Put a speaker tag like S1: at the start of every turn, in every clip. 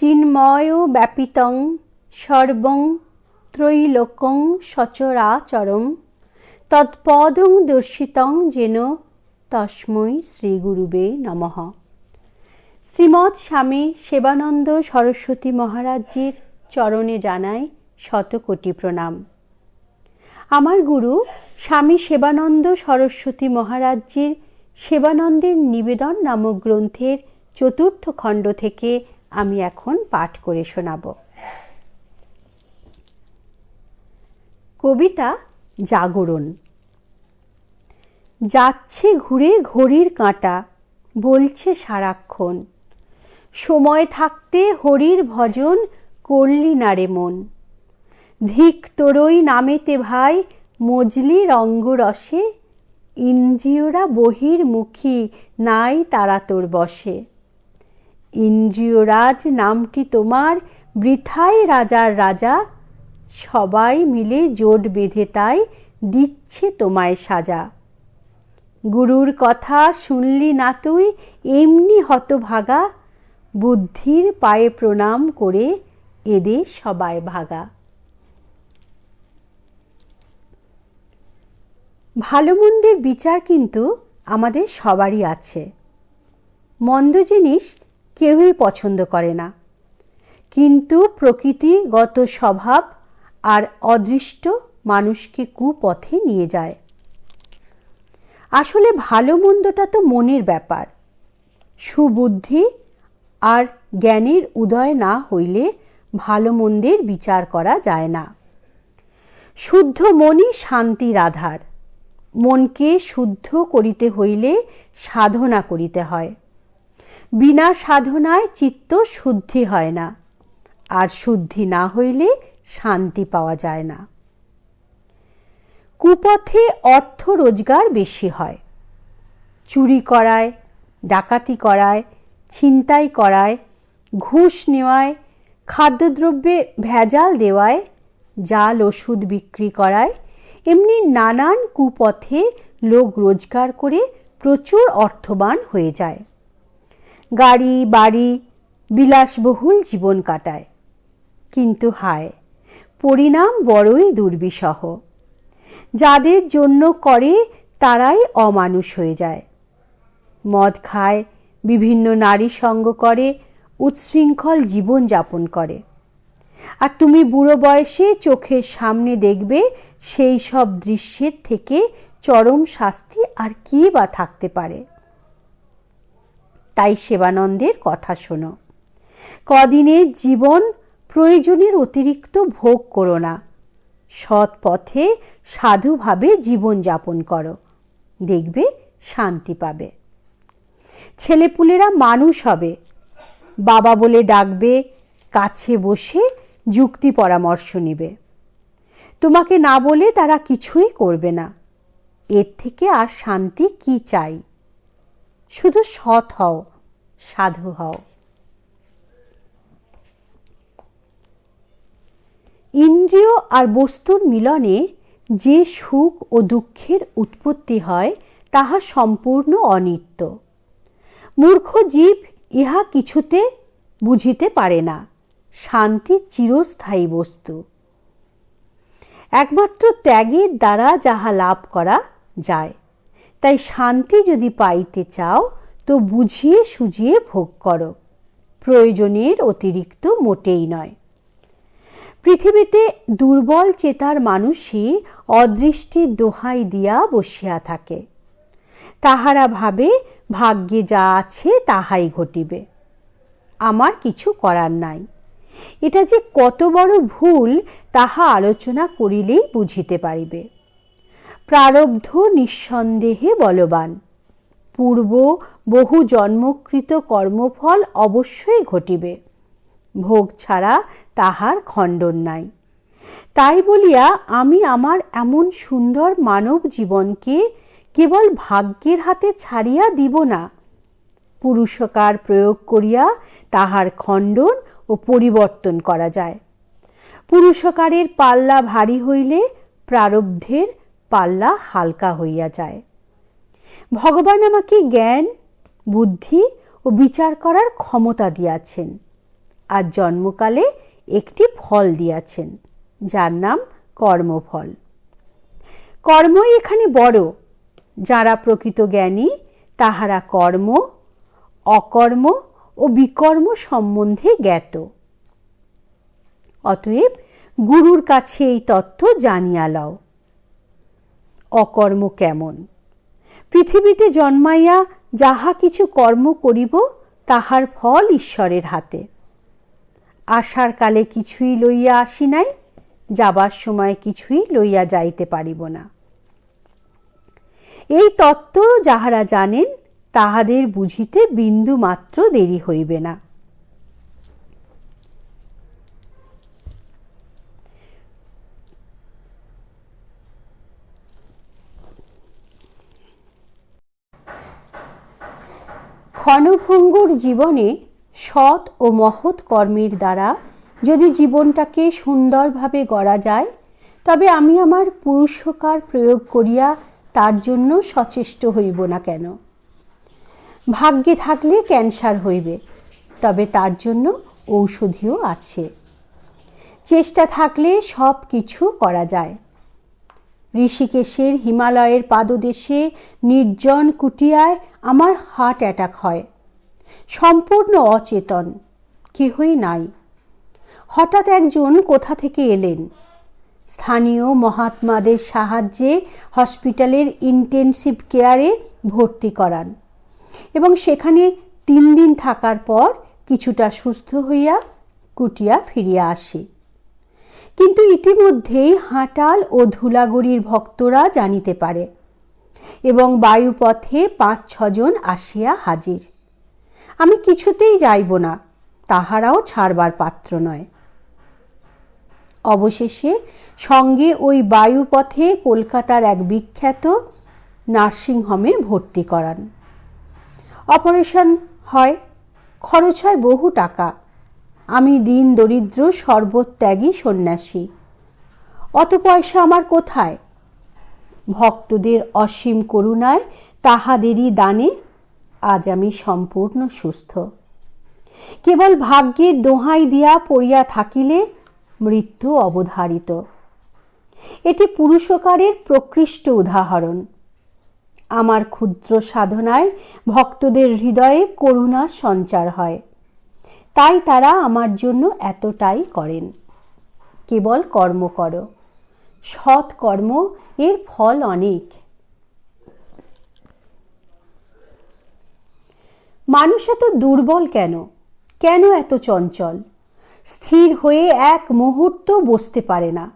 S1: চিন্ময় ব্যাপিতং সর্বং ত্রৈলোক্যং সচরাচরং তৎপদং দর্শিতং যেন তস্मै শ্রীগুরুবে নমঃ। শ্রীমৎ স্বামী সেবানন্দ সরস্বতী মহারাজজির চরণে জানাই শতকোটি প্রণাম। আমার গুরু স্বামী সেবানন্দ সরস্বতী মহারাজজির সেবানন্দের নিবেদন নামক গ্রন্থের চতুর্থ খণ্ড থেকে আমি এখন পাঠ করে শোনাব। কবিতা জাগরণ। যাচ্ছে ঘুরে ঘড়ির কাঁটা, বলছে সারাক্ষণ, সময় থাকতে হরির ভজন করলি না রে মন। ধিক তোরই নামেতে ভাই মজলি রঙ্গরসে, ইন্দ্রিয়রা বহির্মুখী নাই তারা তোর বসে। ইন্দ্রিয়রাজ নামটি তোমার বৃথাই রাজার রাজা, সবাই মিলে জোট বেঁধে তাই দিচ্ছে তোমায় সাজা। গুরুর কথা শুনলি না তুই এমনি হতভাগা, বুদ্ধির পায়ে প্রণাম করে এদে সবাই ভাগা। ভালো মন্দের বিচার কিন্তু আমাদের সবারই আছে। মন্দ জিনিস কেউই পছন্দ করে না, কিন্তু প্রকৃতিগত স্বভাব আর অদৃষ্ট মানুষকে কুপথে নিয়ে যায়। আসলে ভালো মন্দটা তো মনের ব্যাপার। সুবুদ্ধি আর জ্ঞানের উদয় না হইলে ভালো মন্দের বিচার করা যায় না। শুদ্ধ মনই শান্তির আধার। মনকে শুদ্ধ করিতে হইলে সাধনা করিতে হয়। বিনা সাধনায় চিত্ত শুদ্ধি হয় না, আর শুদ্ধি না হইলে শান্তি পাওয়া যায় না। কুপথে অর্থ রোজগার বেশি হয়। চুরি করায়, ডাকাতি করায়, ছিনতাই করায়, ঘুষ নেওয়ায়, খাদ্যদ্রব্যে ভেজাল দেওয়ায়, জাল ওষুধ বিক্রি করায়, এমনি নানান কুপথে লোক রোজগার করে প্রচুর অর্থবান হয়ে যায়। গাড়ি বাড়ি বিলাসবহুল জীবন কাটায়, কিন্তু হায়, পরিণাম বড়ই দুর্বিষহ। যাদের জন্য করে তারাই অমানুষ হয়ে যায়। মদ খায়, বিভিন্ন নারী সঙ্গ করে, উচ্ছৃঙ্খল জীবন যাপন করে। আর তুমি বুড়ো বয়সে চোখের সামনে দেখবে সেই সব দৃশ্যের থেকে চরম শাস্তি আর কি বা থাকতে পারে। তাই সেবানন্দের কথা শোনো। কদিনের জীবন প্রয়োজনের অতিরিক্ত ভোগ করো না। সৎ পথে সাধুভাবে জীবন যাপন করো, দেখবে শান্তি পাবে। ছেলেপুলেরা মানুষ হবে, বাবা বলে ডাকবে, কাছে বসে যুক্তি পরামর্শ নেবে। তোমাকে না বলে তারা কিছুই করবে না। এর থেকে আর শান্তি কি চাই? শুধু সৎ হও, সাধু হও। ইন্দ্রিয় আর বস্তুর মিলনে যে সুখ ও দুঃখের উৎপত্তি হয় তাহা সম্পূর্ণ অনিত্য। মূর্খ জীব ইহা কিছুতে বুঝিতে পারে না। শান্তি চিরস্থায়ী বস্তু। একমাত্র ত্যাগের দ্বারা যাহা লাভ করা যায়। তাই শান্তি যদি পাইতে চাও তো বুঝিয়ে সুঝিয়ে ভোগ করো, প্রয়োজনের অতিরিক্ত মোটেই নয়। পৃথিবীতে দুর্বল চেতার মানুষই অদৃষ্টের দোহাই দিয়া বসিয়া থাকে। তাহারা ভাবে ভাগ্যে যা আছে তাহাই ঘটিবে, আমার কিছু করার নাই। এটা যে কত বড় ভুল তাহা আলোচনা করিলেই বুঝিতে পারিবে। প্রারব্ধ নিঃসন্দেহে বলবান। পূর্ব বহু জন্মকৃত কর্মফল অবশ্যই ঘটিবে, ভোগ ছাড়া তাহার খণ্ডন নাই। তাই বলিয়া আমি আমার এমন সুন্দর মানব জীবনকে কেবল ভাগ্যের হাতে ছাড়িয়া দিব না। পুরুষকার প্রয়োগ করিয়া তাহার খণ্ডন ও পরিবর্তন করা যায়। পুরুষকারের পাল্লা ভারী হইলে প্রারব্ধের পাল্লা হালকা হইয়া যায়। ভগবান আমাকে জ্ঞান, বুদ্ধি ও বিচার করার ক্ষমতা দিয়াছেন। আর জন্মকালে একটি ফল দিয়াছেন, যার নাম কর্মফল। কর্মই এখানে বড়। যারা প্রকৃত জ্ঞানী তাহারা কর্ম, অকর্ম ও বিকর্ম সম্বন্ধে জ্ঞাত। অতএব গুরুর কাছে এই তত্ত্ব জানিয়া লও। অকর্ম কেমন? পৃথিবীতে জন্মাইয়া যাহা কিছু কর্ম করিব তাহার ফল ঈশ্বরের হাতে। আসার কালে কিছুই লইয়া আসি নাই, যাবার সময় কিছুই লইয়া যাইতে পারিব না। এই তত্ত্ব যাহারা জানেন তাহাদের বুঝিতে বিন্দু মাত্র দেরি হইবে না। ক্ষণভঙ্গুর জীবনে সৎ ও মহৎ কর্মের দ্বারা যদি জীবনটাকে সুন্দরভাবে গড়া যায়, তবে আমি আমার পুরুষকার প্রয়োগ করিয়া তার জন্য সচেষ্ট হইব না কেন? ভাগ্যে থাকলে ক্যান্সার হইবে, তবে তার জন্য ঔষধিও আছে। চেষ্টা থাকলে সব কিছু করা যায়। ঋষিকেশের হিমালয়ের পাদদেশে নির্জন কুটিয়ায় আমার হার্ট অ্যাটাক হয়। সম্পূর্ণ অচেতন, কেহই নাই। হঠাৎ একজন কোথা থেকে এলেন। স্থানীয় মহাত্মাদের সাহায্যে হসপিটালের ইন্টেনসিভ কেয়ারে ভর্তি করান এবং সেখানে 3 দিন থাকার পর কিছুটা সুস্থ হইয়া কুটিয়া ফিরিয়া আসি। কিন্তু ইতিমধ্যেই হাঁটাল ও ধুলাগড়ির ভক্তরা জানিতে পারে এবং বায়ুপথে 5-6 জন আসিয়া হাজির। আমি কিছুতেই যাইব না, তাহারাও ছাড়বার পাত্র নয়। অবশেষে সঙ্গে ওই বায়ুপথে কলকাতার এক বিখ্যাত নার্সিংহোমে ভর্তি করান। অপারেশন হয়, খরচ হয় বহু টাকা। আমি দিন দরিদ্র সর্বত্যাগী সন্ন্যাসী, অত পয়সা আমার কোথায়? ভক্তদের অসীম করুণায়, তাহাদেরই দানে আজ আমি সম্পূর্ণ সুস্থ। কেবল ভাগ্যের দোহাই দিয়া পড়িয়া থাকিলে মৃত্যু অবধারিত। এটি পুরুষকারের প্রকৃষ্ট উদাহরণ। আমার ক্ষুদ্র সাধনায় ভক্তদের হৃদয়ে করুণা সঞ্চার হয়, তাই তারা আমার জন্য এতটাই করেন। কেবল কর্ম করো, সৎ কর্ম, এর ফল অনেক। মানুষ এত দুর্বল কেন? কেন এত চঞ্চল? স্থির হয়ে এক মুহূর্ত বসতে পারে না।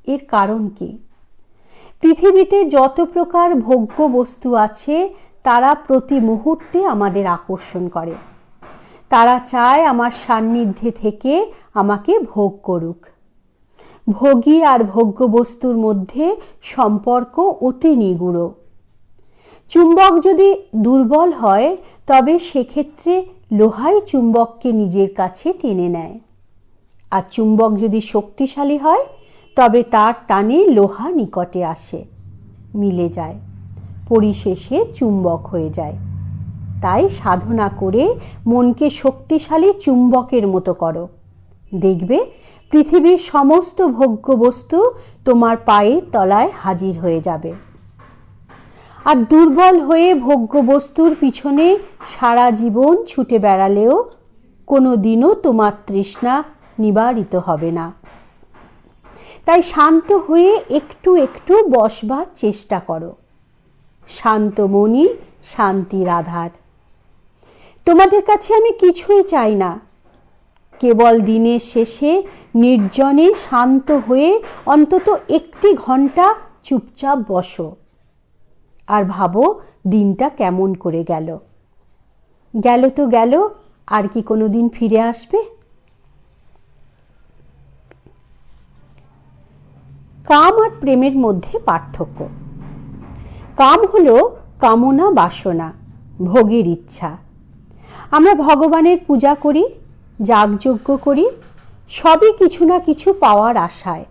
S1: এর কারণ কি? পৃথিবীতে যত প্রকার ভোগ্য বস্তু আছে তারা প্রতি মুহূর্তে আমাদের আকর্ষণ করে। তারা চায় আমার সান্নিধ্যে থেকে আমাকে ভোগ করুক। ভোগী আর ভোগ্য বস্তুর মধ্যে সম্পর্ক অতি নিগুড়। চুম্বক যদি দুর্বল হয় তবে সেক্ষেত্রে লোহাই চুম্বককে নিজের কাছে টেনে নেয়, আর চুম্বক যদি শক্তিশালী হয় তবে তার টানে লোহা নিকটে আসে, মিলে যায়, পরিশেষে চুম্বক হয়ে যায়। তাই সাধনা করে মনকে শক্তিশালী চুম্বকের মতো করো। দেখবে পৃথিবীর সমস্ত ভোগ্য বস্তু তোমার পায়ের তলায় হাজির হয়ে যাবে। আর দুর্বল হয়ে ভোগ্য বস্তুর পিছনে সারা জীবন ছুটে বেড়ালেও কোনো দিনও তোমার তৃষ্ণা নিবারিত হবে না। তাই শান্ত হয়ে একটু একটু বসবার চেষ্টা করো। শান্ত মনই শান্তির আধার। তোমাদের কাছে আমি কিছুই চাই না, কেবল দিনের শেষে নির্জনে শান্ত হয়ে অন্তত 1 ঘন্টা চুপচাপ বসো আর ভাবো দিনটা কেমন করে গেল। গেল তো গেল, আর কি কোনো দিন ফিরে আসবে? কাম আর প্রেমের মধ্যে পার্থক্য। কাম হলো কামনা, বাসনা, ভোগের ইচ্ছা। আমরা ভগবানের পূজা করি, যাগযজ্ঞ করি, সবই কিছু না কিছু পাওয়ার আশায়।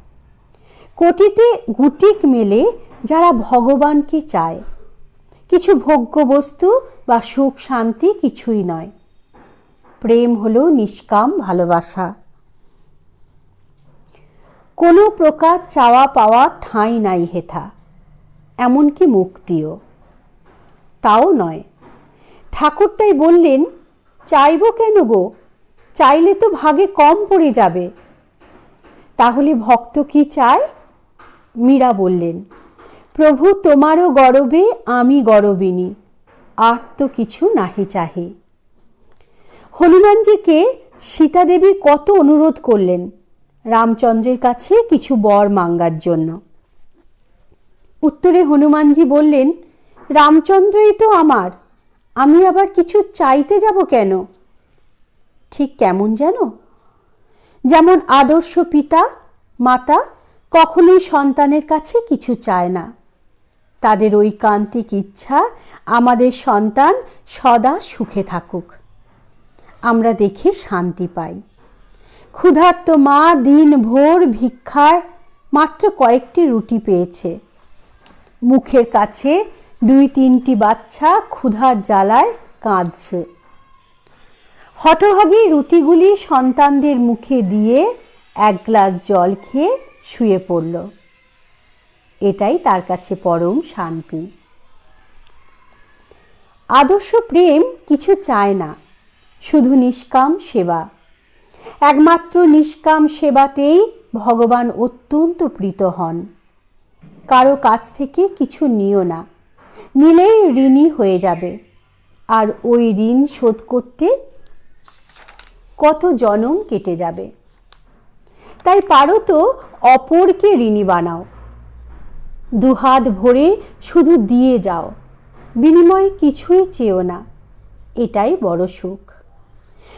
S1: কোটিতে গুটিক মেলে যারা ভগবানকে চায়। কিছু ভোগ্য বস্তু বা সুখ শান্তি কিছুই নয়। প্রেম হলো নিষ্কাম ভালোবাসা। কোনো প্রকার চাওয়া পাওয়া ঠাঁই নাই হেথা, এমনকি মুক্তিও তাও নয়। ঠাকুর তাই বললেন, চাইব কেন গো, চাইলে তো ভাগে কম পড়ে যাবে। তাহলে ভক্ত কি চায়? মীরা বললেন, প্রভু তোমারও গরবে আমি গরবিনী, আর তো কিছু নাহি চাহে। হনুমানজিকে সীতা দেবী কত অনুরোধ করলেন রামচন্দ্রের কাছে কিছু বর মাঙ্গার জন্য। উত্তরে হনুমানজি বললেন, রামচন্দ্রই তো আমার, আমি আবার কিছু চাইতে যাব কেন? ঠিক কেমন যেন, যেমন আদর্শ পিতা মাতা কখনোই সন্তানের কাছে কিছু চায় না। তাদের ঐকান্তিক ইচ্ছা আমাদের সন্তান সদা সুখে থাকুক, আমরা দেখে শান্তি পাই। ক্ষুধার্ত মা দিন ভোর ভিক্ষায় মাত্র কয়েকটি রুটি পেয়েছে, মুখের কাছে 2-3টি বাচ্চা ক্ষুধার জ্বালায় কাঁদছে। হতভাগী রুটিগুলি সন্তানদের মুখে দিয়ে 1 গ্লাস জল খেয়ে শুয়ে পড়ল। এটাই তার কাছে পরম শান্তি। আদর্শ প্রেম কিছু চায় না, শুধু নিষ্কাম সেবা। একমাত্র নিষ্কাম সেবাতেই ভগবান অত্যন্ত প্রীত হন। কারো কাছ থেকে কিছু নিও না, নিলেই ঋণী হয়ে যাবে, আর ওই ঋণ শোধ করতে কত জনম কেটে যাবে। তাই পারো তো অপরকে ঋণী বানাও, দুহাত ভরে শুধু দিয়ে যাও, বিনিময়ে কিছুই চেও না, এটাই বড় সুখ।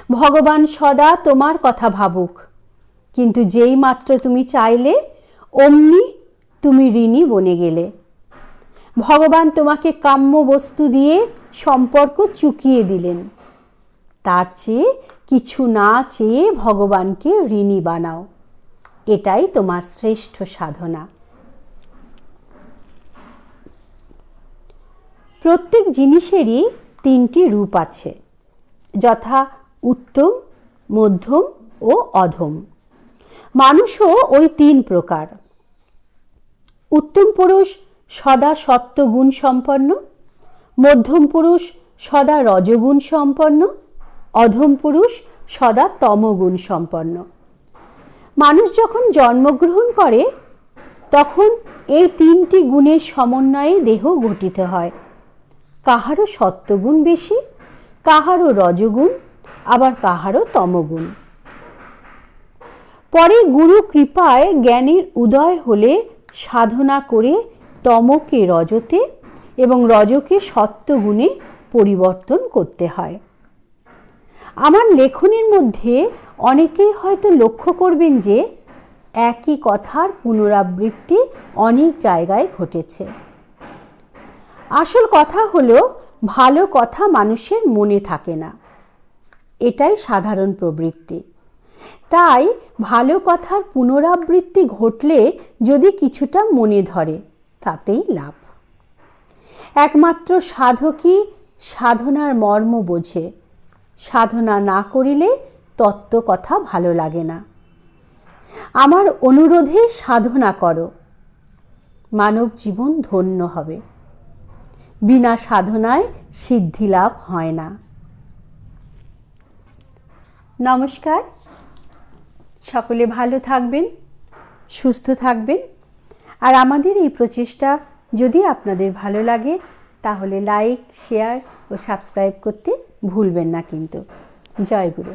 S1: ভগবান সদা তোমার কথা ভাবুক, কিন্তু যেই মাত্র তুমি চাইলে অমনি তুমি ঋণী বনে গেলে। ভগবান তোমাকে কাম্য বস্তু দিয়ে সম্পর্ক চুকিয়ে দিলেন, তার চেয়ে কিছু না চেয়ে ভগবানকে ঋণী বানাও, এটাই তোমার শ্রেষ্ঠ সাধনা। প্রত্যেক জিনিসেরই 3টি রূপ আছে, যথা উত্তম, মধ্যম ও অধম। মানুষও ওই 3 প্রকার। উত্তম পুরুষ সদা সত্ত্বগুণ সম্পন্ন, মধ্যম পুরুষ সদা রজগুণ সম্পন্ন, অধম পুরুষ সদা তমগুণ সম্পন্ন। মানুষ যখন জন্মগ্রহণ করে তখন এই 3টি গুণের সমন্বয়ে দেহ গঠিত হয়। কাহারও সত্ত্বগুণ বেশি, কাহারও রজগুণ, আবার কাহারও তমগুণ। পরে গুরু কৃপায় জ্ঞানের উদয় হলে সাধনা করে তমকে রজতে এবং রজকে সত্ত্বগুণে পরিবর্তন করতে হয়। আমার লেখনের মধ্যে অনেকেই হয়তো লক্ষ্য করবেন যে একই কথার পুনরাবৃত্তি অনেক জায়গায় ঘটেছে। আসল কথা হলো, ভালো কথা মানুষের মনে থাকে না, এটাই সাধারণ প্রবৃত্তি। তাই ভালো কথার পুনরাবৃত্তি ঘটলে যদি কিছুটা মনে ধরে তাতেই লাভ। একমাত্র সাধকই সাধনার মর্ম বোঝে, সাধনা না করিলে তত্ত্ব কথা ভালো লাগে না। আমার অনুরোধে সাধনা করো, মানব জীবন ধন্য হবে। বিনা সাধনায় সিদ্ধি লাভ হয় না। নমস্কার, সকলে ভালো থাকবেন, সুস্থ থাকবেন। আর আমাদের এই প্রচেষ্টা যদি আপনাদের ভালো লাগে তাহলে লাইক, শেয়ার ও সাবস্ক্রাইব করতে ভুলবেন না কিন্তু। জয় গুরু।